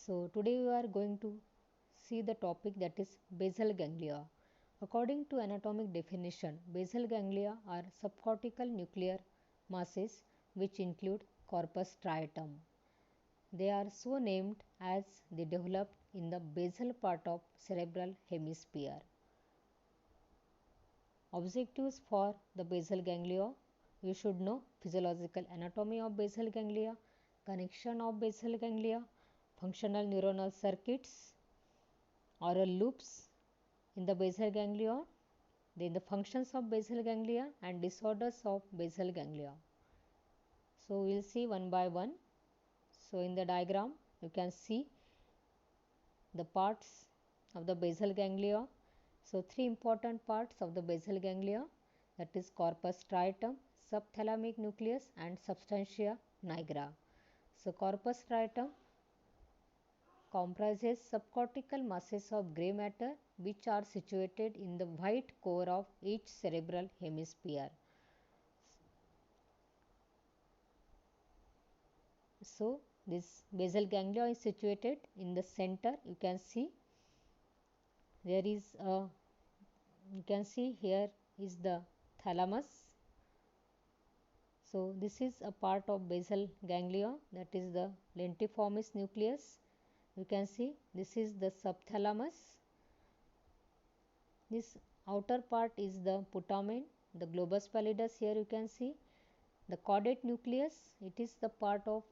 So today we are going to see the topic that is basal ganglia. According to anatomic definition, basal ganglia are subcortical nuclear masses which include corpus striatum. They are so named as they develop in the basal part of cerebral hemisphere. Objectives for the basal ganglia: you should know physiological anatomy of basal ganglia, connection of basal ganglia, functional neuronal circuits, aural loops in the basal ganglia, then the functions of basal ganglia and disorders of basal ganglia. So we will see one by one. So in the diagram you can see the parts of the basal ganglia. So three important parts of the basal ganglia, that is corpus striatum, subthalamic nucleus and substantia nigra. So corpus striatum comprises subcortical masses of grey matter which are situated in the white core of each cerebral hemisphere. So this basal ganglia is situated in the center. You can see there is a, you can see here is the thalamus. So this is a part of basal ganglia, that is the lentiformis nucleus. You can see this is the subthalamus. This outer part is the putamen, the globus pallidus. Here you can see the caudate nucleus. It is the part of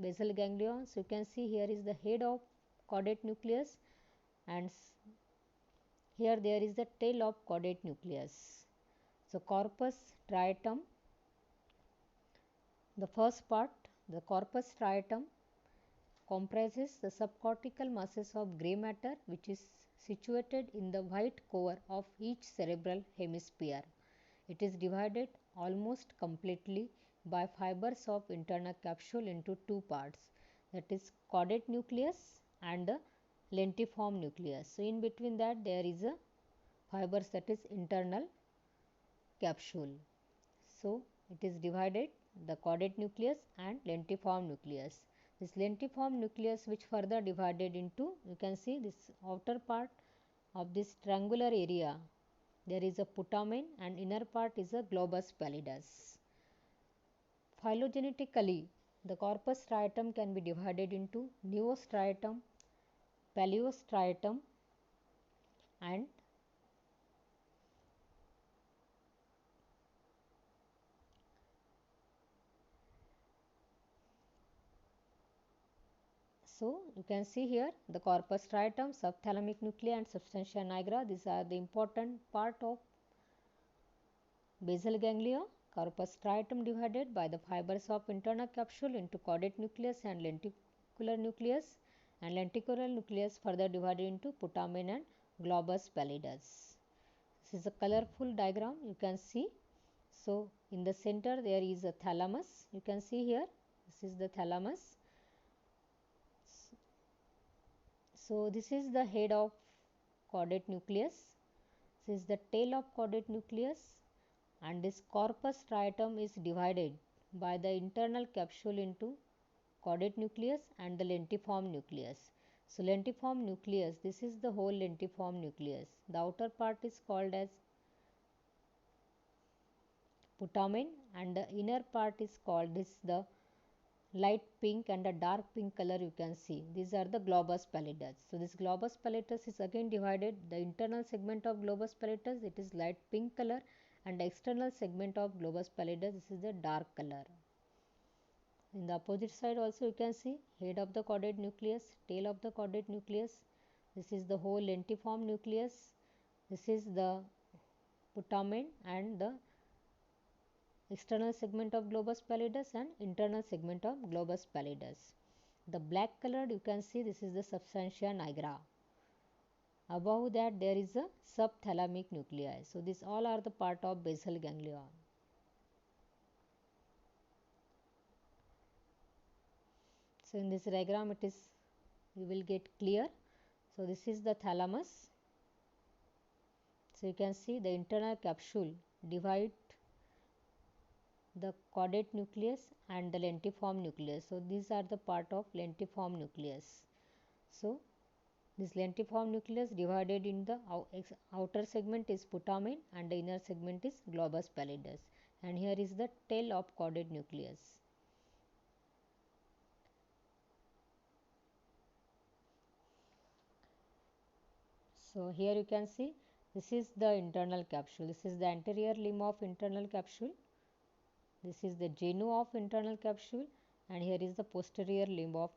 basal ganglia. So you can see here is the head of caudate nucleus and here there is the tail of caudate nucleus. So corpus striatum, the first part, the corpus striatum comprises the subcortical masses of grey matter which is situated in the white core of each cerebral hemisphere. It is divided almost completely by fibers of internal capsule into two parts, that is caudate nucleus and the lentiform nucleus. So in between that there is a fibers, that is internal capsule. So it is divided the caudate nucleus and lentiform nucleus. This lentiform nucleus which further divided into, you can see this outer part of this triangular area, there is a putamen and inner part is a globus pallidus. Phylogenetically, the corpus striatum can be divided into neostriatum, paleostriatum and so you can see here the corpus striatum, subthalamic nuclei and substantia nigra. These are the important part of basal ganglia. Corpus striatum divided by the fibers of internal capsule into caudate nucleus and lenticular nucleus, and lenticular nucleus further divided into putamen and globus pallidus. This is a colorful diagram you can see. So in the center there is a thalamus. You can see here this is the thalamus. So this is the head of caudate nucleus. This is the tail of caudate nucleus, and this corpus striatum is divided by the internal capsule into caudate nucleus and the lentiform nucleus. So lentiform nucleus, this is the whole lentiform nucleus. The outer part is called as putamen and the inner part is called this the light pink and a dark pink color you can see. These are the globus pallidus. So this globus pallidus is again divided. The internal segment of globus pallidus, it is light pink color, and the external segment of globus pallidus, this is the dark color. In the opposite side also you can see head of the caudate nucleus, tail of the caudate nucleus. This is the whole lentiform nucleus. This is the putamen and the external segment of globus pallidus and internal segment of globus pallidus. The black colored you can see this is the substantia nigra. Above that there is a subthalamic nuclei. So these all are the part of basal ganglia. So in this diagram it is, you will get clear. So this is the thalamus. So you can see the internal capsule divide the caudate nucleus and the lentiform nucleus. So these are the part of lentiform nucleus. So this lentiform nucleus divided in the outer segment is putamen and the inner segment is globus pallidus, and here is the tail of caudate nucleus. So here you can see this is the internal capsule. This is the anterior limb of internal capsule. This is the genu of internal capsule, and here is the posterior limb of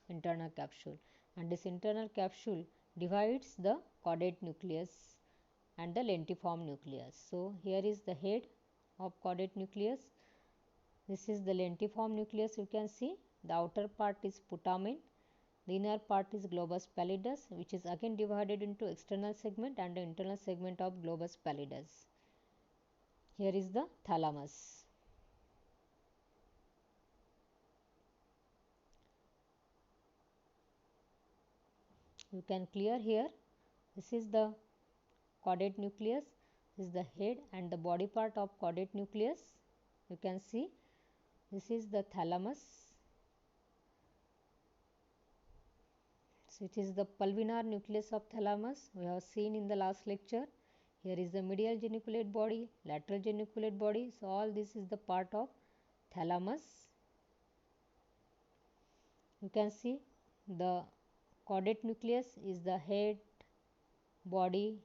internal capsule. And this internal capsule divides the caudate nucleus and the lentiform nucleus. So here is the head of caudate nucleus. This is the lentiform nucleus. You can see the outer part is putamen. The inner part is globus pallidus, which is again divided into external segment and the internal segment of globus pallidus. Here is the thalamus. You can clear here. This is the caudate nucleus. This is the head and the body part of caudate nucleus. You can see this is the thalamus. So it is the pulvinar nucleus of thalamus. We have seen in the last lecture. Here is the medial geniculate body, lateral geniculate body. So all this is the part of thalamus. You can see the caudate nucleus is the head, body,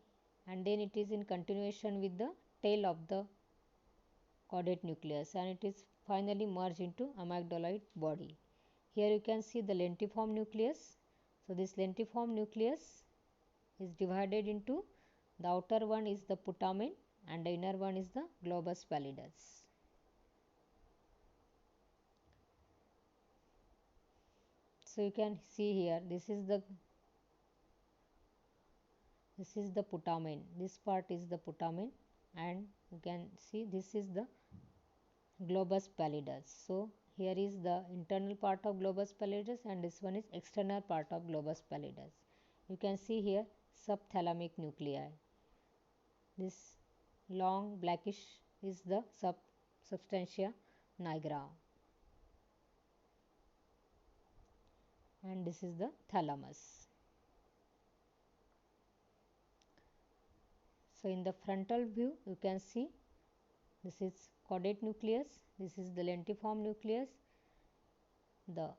and then it is in continuation with the tail of the caudate nucleus, and it is finally merged into amygdaloid body. Here you can see the lentiform nucleus. So this lentiform nucleus is divided into the outer one is the putamen and the inner one is the globus pallidus. So you can see here this is the putamen. This part is the putamen, and you can see this is the globus pallidus. So here is the internal part of globus pallidus and this one is external part of globus pallidus. You can see here subthalamic nuclei. This long blackish is the substantia nigra, and this is the thalamus. So in the frontal view you can see this is caudate nucleus, this is the lentiform nucleus, the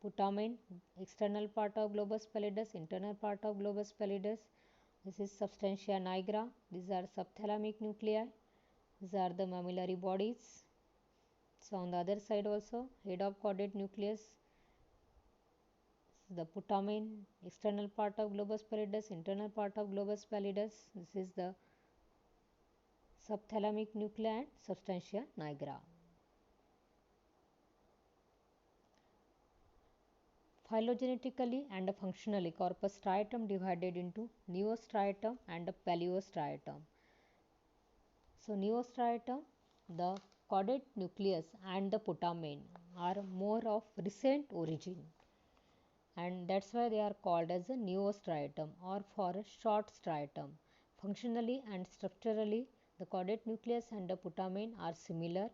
putamen, external part of globus pallidus, internal part of globus pallidus. This is substantia nigra. These are subthalamic nuclei. These are the mammillary bodies. So on the other side also head of caudate nucleus, the putamen, external part of globus pallidus, internal part of globus pallidus. This is the subthalamic nuclei and substantia nigra. Phylogenetically and functionally, corpus striatum divided into neostriatum and paleostriatum. So neostriatum, the caudate nucleus and the putamen are more of recent origin, and that's why they are called as a neostriatum or for a short striatum. Functionally and structurally, the caudate nucleus and the putamen are similar.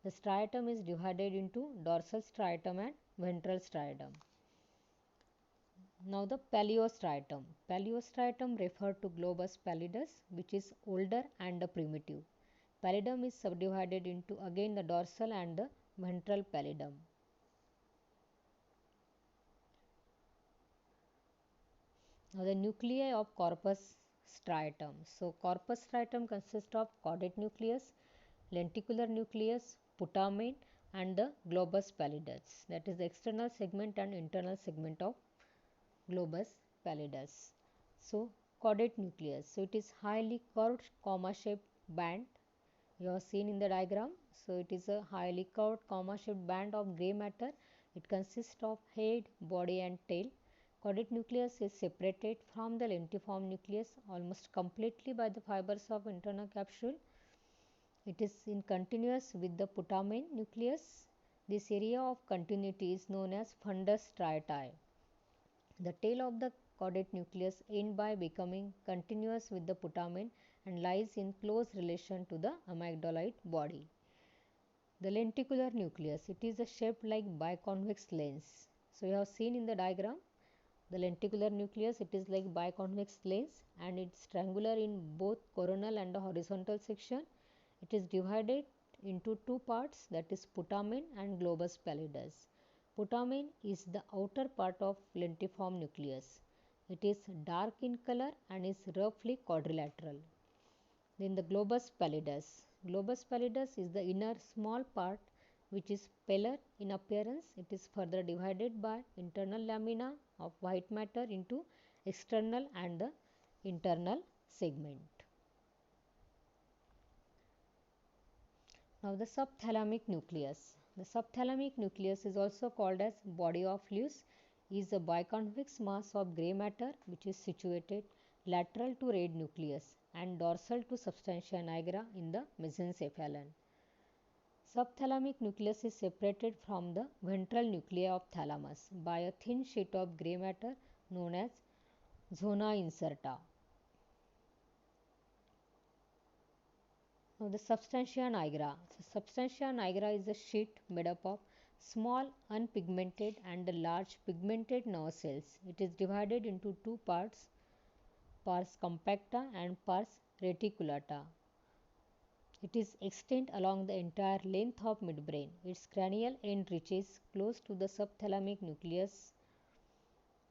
The striatum is divided into dorsal striatum and ventral striatum. Now the paleostriatum. Paleostriatum refer to globus pallidus, which is older and primitive. Pallidum is subdivided into again the dorsal and the ventral pallidum. Now the nuclei of corpus striatum. So corpus striatum consists of caudate nucleus, lenticular nucleus, putamen and the globus pallidus, that is the external segment and internal segment of globus pallidus. So caudate nucleus. So it is highly curved comma shaped band. You have seen in the diagram. So it is a highly curved comma shaped band of grey matter. It consists of head, body and tail. Caudate nucleus is separated from the lentiform nucleus almost completely by the fibers of internal capsule. It is in continuous with the putamen nucleus. This area of continuity is known as fundus striati. The tail of the caudate nucleus ends by becoming continuous with the putamen and lies in close relation to the amygdaloid body. The lenticular nucleus, it is a shape like biconvex lens. So you have seen in the diagram The lenticular nucleus, it is like biconvex lens and it's triangular in both coronal and horizontal section. It is divided into two parts, that is putamen and globus pallidus. Putamen is the outer part of lentiform nucleus. It is dark in color and is roughly quadrilateral. Then the globus pallidus. Globus pallidus is the inner small part which is paler in appearance. It is further divided by internal lamina of white matter into external and the internal segment. Now the subthalamic nucleus. The subthalamic nucleus is also called as body of Lewis, is a biconvex mass of grey matter which is situated lateral to red nucleus and dorsal to substantia nigra in the mesencephalon. Subthalamic nucleus is separated from the ventral nuclei of thalamus by a thin sheet of grey matter known as zona incerta. Now the substantia nigra. So substantia nigra is a sheet made up of small unpigmented and large pigmented nerve cells. It is divided into two parts, pars compacta and pars reticulata. It is extend along the entire length of midbrain. Its cranial end reaches close to the subthalamic nucleus.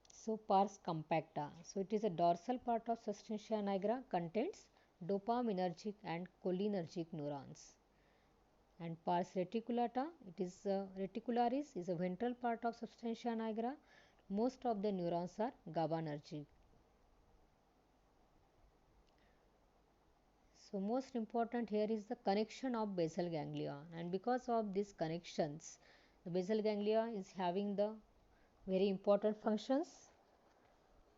So pars compacta. So it is a dorsal part of substantia nigra, contains dopaminergic and cholinergic neurons. And pars reticulata, it is reticularis is a ventral part of substantia nigra. Most of the neurons are GABAergic. So most important here is the connection of basal ganglia, and because of these connections the basal ganglia is having the very important functions.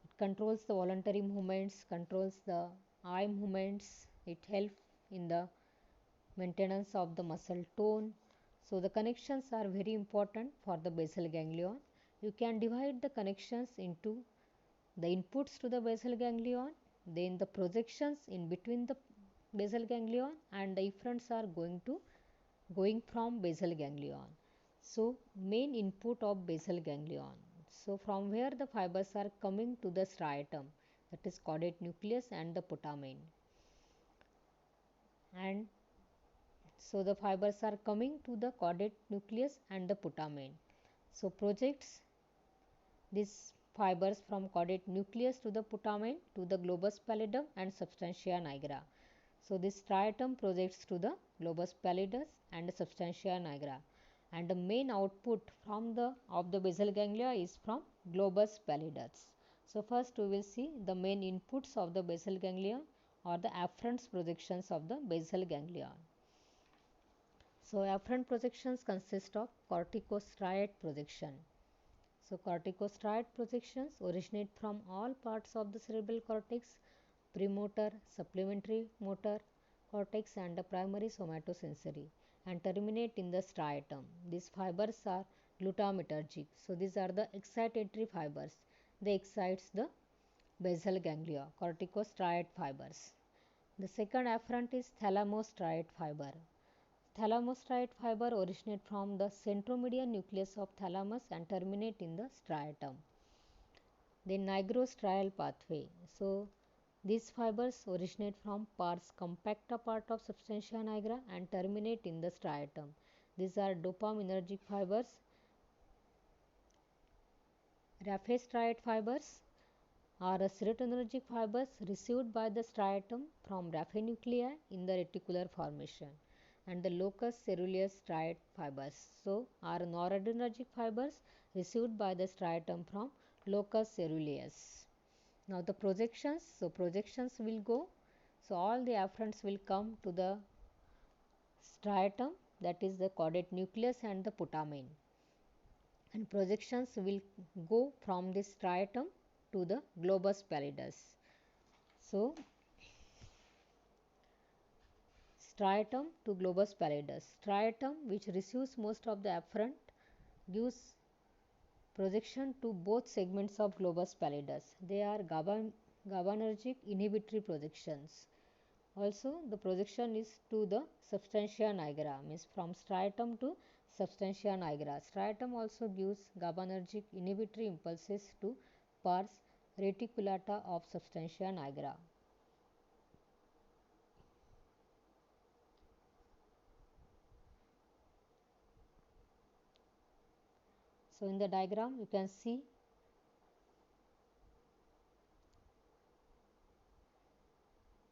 It controls the voluntary movements, controls the eye movements, it helps in the maintenance of the muscle tone. So the connections are very important for the basal ganglion. You can divide the connections into the inputs to the basal ganglion, then the projections in between the basal ganglion, and the efferents are going from basal ganglion. So main input of basal ganglion. So from where the fibers are coming to the striatum, that is caudate nucleus and the putamen. And so the fibers are coming to the caudate nucleus and the putamen. So projects these fibers from caudate nucleus to the putamen to the globus pallidum and substantia nigra. So this striatum projects to the globus pallidus and substantia nigra, and the main output from the basal ganglia is from globus pallidus. So first we will see the main inputs of the basal ganglia or the afferents projections of the basal ganglia. So afferent projections consist of corticostriate projection. So corticostriate projections originate from all parts of the cerebral cortex, premotor, supplementary motor cortex and the primary somatosensory, and terminate in the striatum. These fibers are glutamatergic. So these are the excitatory fibers. They excite the basal ganglia, corticostriate fibers. The second afferent is thalamostriate fiber. Thalamostriate fiber originate from the centromedian nucleus of thalamus and terminate in the striatum. Then nigrostrial pathway. So these fibers originate from pars compacta part of substantia nigra and terminate in the striatum. These are dopaminergic fibers. Raphe striate fibers are serotonergic fibers received by the striatum from raphe nuclei in the reticular formation, and the locus coeruleus striate fibers so are noradrenergic fibers received by the striatum from locus coeruleus. Now the projections, so projections will go, so all the afferents will come to the striatum, that is the caudate nucleus and the putamen, and projections will go from the striatum to the globus pallidus. So striatum to globus pallidus. Striatum, which receives most of the afferent, gives projection to both segments of globus pallidus. They are GABAergic inhibitory projections. Also the projection is to the substantia nigra, means from striatum to substantia nigra. Striatum also gives GABAergic inhibitory impulses to pars reticulata of substantia nigra. So in the diagram you can see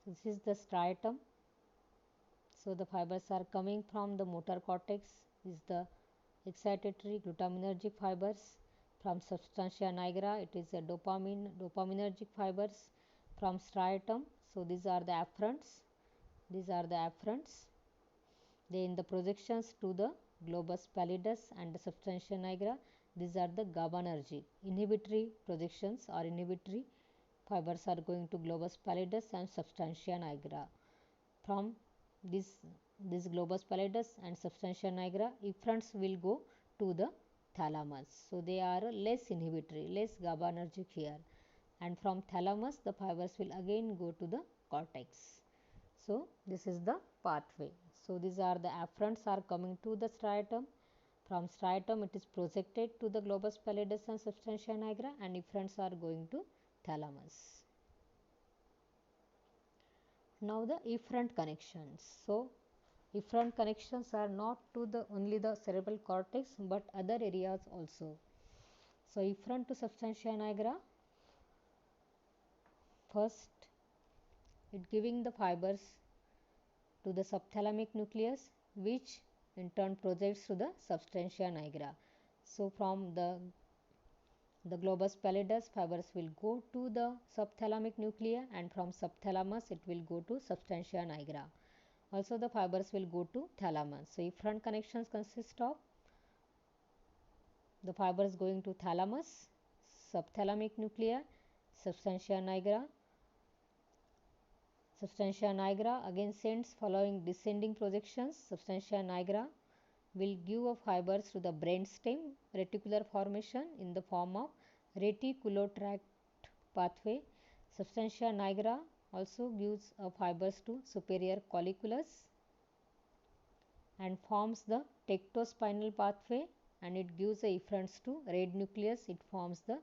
this is the striatum. So the fibers are coming from the motor cortex. This is the excitatory glutaminergic fibers. From substantia nigra it is a dopaminergic fibers. From striatum, so these are the afferents. These are the afferents. Then the projections to the globus pallidus and the substantia nigra, these are the GABAergic. Inhibitory projections or inhibitory fibers are going to globus pallidus and substantia nigra. From this globus pallidus and substantia nigra, efferents will go to the thalamus. So they are less inhibitory, less GABAergic here. And from thalamus, the fibers will again go to the cortex. So this is the pathway. So these are the afferents are coming to the striatum. From striatum it is projected to the globus pallidus and substantia nigra, and efferents are going to thalamus. Now the efferent connections. So efferent connections are not to the only the cerebral cortex but other areas also. So efferent to substantia nigra, first it giving the fibers to the subthalamic nucleus, which in turn projects to the substantia nigra. So from the globus pallidus, fibers will go to the subthalamic nuclei, and from subthalamus it will go to substantia nigra. Also the fibers will go to thalamus. So efferent connections consist of the fibers going to thalamus, subthalamic nuclei, substantia nigra. Substantia nigra again sends following descending projections. Substantia nigra will give a fibers to the brainstem reticular formation in the form of reticulotract pathway. Substantia nigra also gives a fibers to superior colliculus and forms the tectospinal pathway, and it gives the efferents to red nucleus. It forms the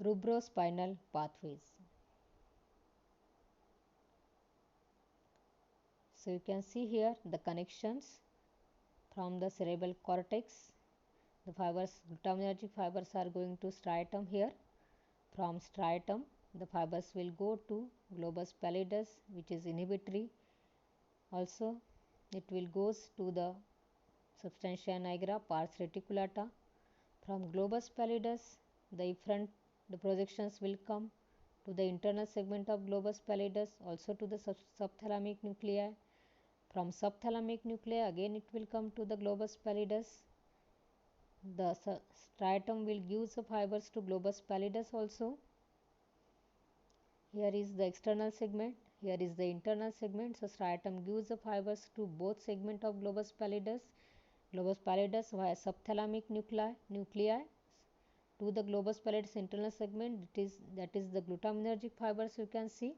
rubrospinal pathways. So you can see here the connections from the cerebral cortex. The fibers, glutaminergic fibers are going to striatum here. From striatum, the fibers will go to globus pallidus, which is inhibitory. Also, it will goes to the substantia nigra, pars reticulata. From globus pallidus, the projections will come to the internal segment of globus pallidus, also to the subthalamic nuclei. From subthalamic nuclei again it will come to the globus pallidus. The striatum will give the fibers to globus pallidus also. Here is the external segment, here is the internal segment. So striatum gives the fibers to both segment of globus pallidus. Globus pallidus via subthalamic nuclei to the globus pallidus internal segment, that is the glutaminergic fibers you can see.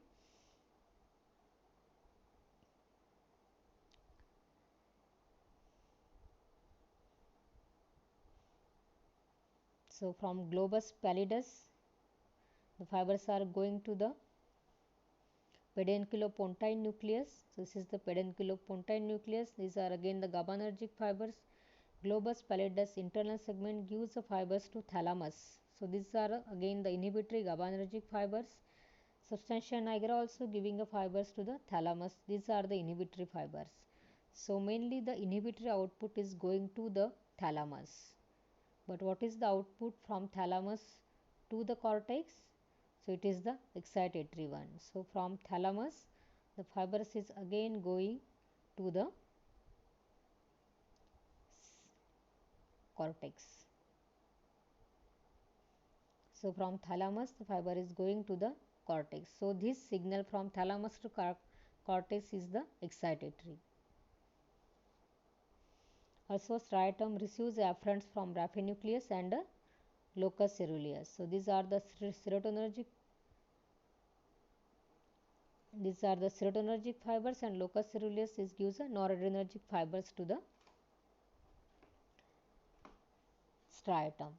So from globus pallidus, the fibers are going to the pedunculopontine nucleus. So this is the pedunculopontine nucleus. These are again the GABAergic fibers. Globus pallidus internal segment gives the fibers to thalamus. So these are again the inhibitory GABAergic fibers. Substantia nigra also giving the fibers to the thalamus. These are the inhibitory fibers. So mainly the inhibitory output is going to the thalamus. But what is the output from thalamus to the cortex? So it is the excitatory one. So from thalamus, the fibers is again going to the cortex. So from thalamus, the fiber is going to the cortex. So this signal from thalamus to cortex is the excitatory. Also striatum receives afferents from raphenucleus and locus coeruleus. So these are the serotonergic fibers, and locus coeruleus is gives a noradrenergic fibers to the striatum.